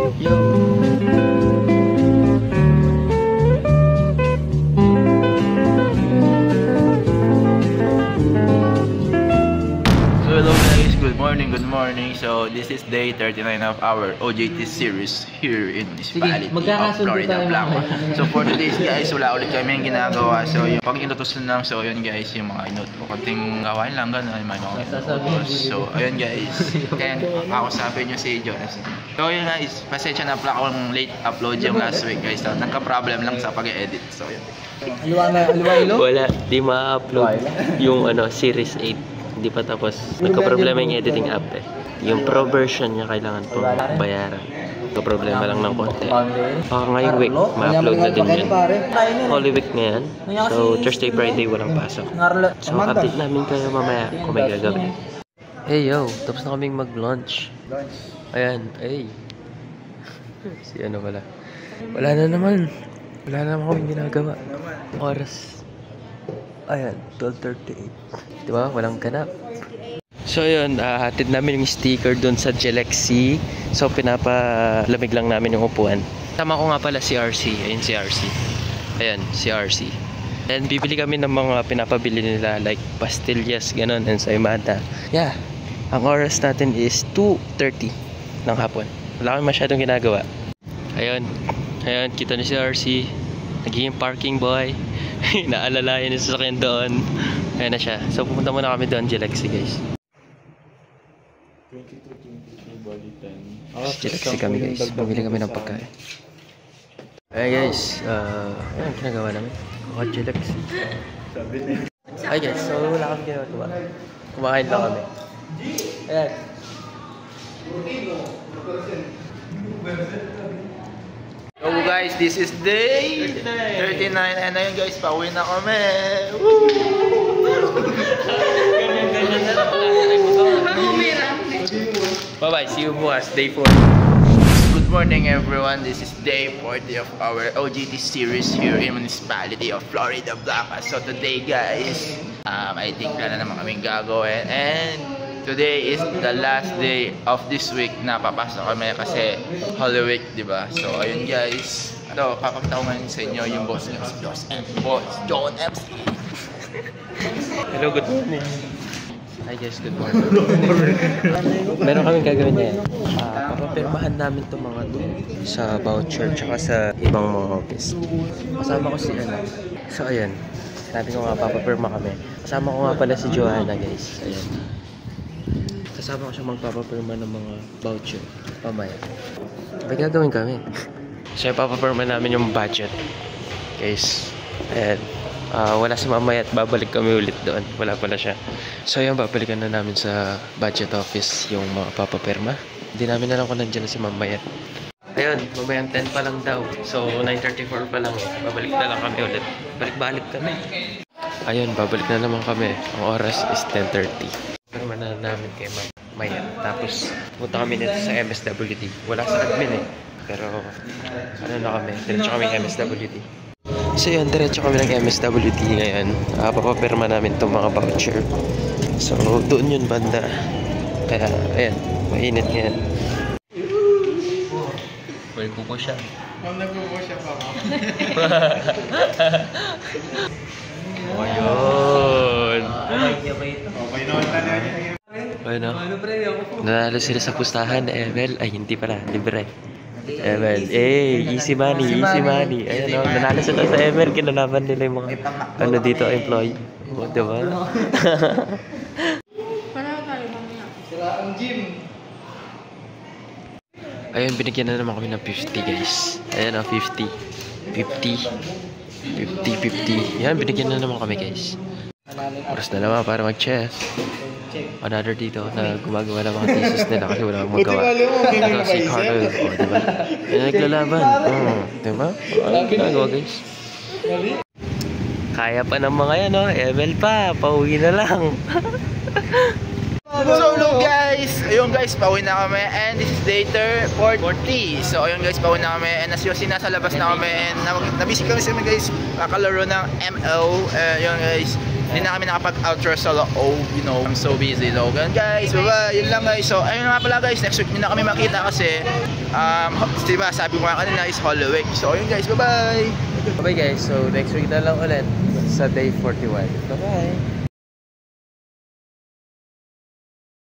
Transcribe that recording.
Good morning. So this is day 39 of our OJT series here in Municipality of Florida Blanca. So for today's guys, wala ulit kami yung ginagawa. So yung pag inutusan lang, so yun guys, yung mga inut ko konting gawain lang gano'n, may mga so ayun guys. And kakusapin nyo si Jonas. So yun guys, pasensya na pala akong late upload yung last week guys. So nagka-problem lang sa pag-edit. So yun. Wala, di ma-upload yung series 8. Hindi pa tapos. Nagka-problema yung editing app eh. Yung pro version niya kailangan pong bayaran. Nagka-problema lang ng konti. Ngayong week, ma-upload na din yan. Holy week na yan. So, Thursday, Friday, walang pasok. So, update namin kayo mamaya kung may gagawin. Hey yo, tapos na kaming mag-lunch. Ayan, hey. Si ano pala. Wala na naman kaming ginagawa. Oras. Ayan, 12:38. Diba? Walang ganap. So yun, hatid namin yung sticker doon sa Gelexi. So pinapalamig lang namin yung upuan. Tama ko nga pala si RC. Ayun si RC. Ayan, si RC. And bibili kami ng mga pinapabili nila like pastillas, ganon, ensaymada. Yeah, ang oras natin is 2:30 ng hapon. Wala kami masyadong ginagawa. Ayun, kita niyo si RC. Nagiging parking boy. Naalalayan yung sasakyan doon. Ayan na siya. So pupunta muna kami doon, Gelexi guys. 22 body 10. Gelexi kami guys. Bumili kami ng pagkain. Ayan guys. Ayan ginagawa namin. Gelexi. Hi guys. So wala kami ginagawa. Kumakain lang kami. Ayan. So guys, this is day 39 and ayun guys, pauwi na kami. Woo! Bye bye, see you bukas, day 4. Good morning everyone, this is day 40 of our OJT series here in Municipality of Florida Blanca. So today guys, I think wala na naman kaming gagawin and today is the last day of this week na papasok kami kasi Holy Week, diba? So, ayun guys. Papakita ko ngayon sa inyo yung boss niyo, boss John MC. Hello, good morning. Hi guys, good morning. Meron kaming gagawin ngayon. Papapirmahan namin itong mga to sa voucher tsaka sa ibang mga office. Kasama ko si ano. So, ayan. Sabi ko nga, papapirma kami. Kasama ko nga pala si Joanna guys. Ayan. Kasama ko siya magpapapirma ng mga voucher pamaya. May gagawin kami. So ipapapirma namin yung budget guys. And wala si mamaya at babalik kami ulit doon. Wala pala siya. So yun, babalikan na namin sa budget office yung mga papapirma. Hindi namin alam kung nandiyan na si mamaya. Ayun, mamayang 10 pa lang daw. So 9:34 pa lang. Babalik na lang kami ulit. Balik-balik kami. Ayun, babalik na naman kami. Ang oras is 10:30. Pirma na namin kay Maya. Tapos punta kami nito sa MSWD. Wala sa admin eh. Pero ano na kami, diretso kami MSWD. So yun, diretso kami ng MSWD ngayon. Papapirma namin itong mga voucher. So doon yun banda. Kaya ayan, mainit ngayon. Well, kuko siya. Nagkuko siya pa ba? Ayun. Okay naman na niya. Ano? Nanalo sila sa pustahan, Evel. Ay, hindi pala. Libre. Evel. Easy money, easy money. Ayan o, nanalo sila sa Evel. Kinalaban nila yung mga, ano dito, employee. O, diba? Sila ang gym. Ayun, binigyan na naman kami ng 50 guys. Ayan o, 50. 50. Yan, binigyan na naman kami guys. Oras na naman para mag-chess. Another dito na gumagawa ng mga thesis nila kasi wala akong magawa. Ito si Carl. O, diba? Yan, naglalaban. Diba? Anong ginagawa guys? Kaya pa ng mga yan, no? ML pa. Pauwi na lang. So hello guys! Ayun guys, pauwi na kami and this is day 40. So ayun guys, pauwi na kami and as you see, nasa labas na kami and nabisi kami sa guys, kakalaro ng ML. Ayun guys, Hindi na kami nakapag-outro sa loob, you know, I'm so busy. So, ganun guys, bye-bye, yun lang guys. So, ayun nga pala guys, next week nyo na kami makita kasi, diba, sabi ko nga kanina is Holy Week. So, ayun guys, bye-bye! Bye guys, so next week na lang ulit sa day 41. Bye-bye!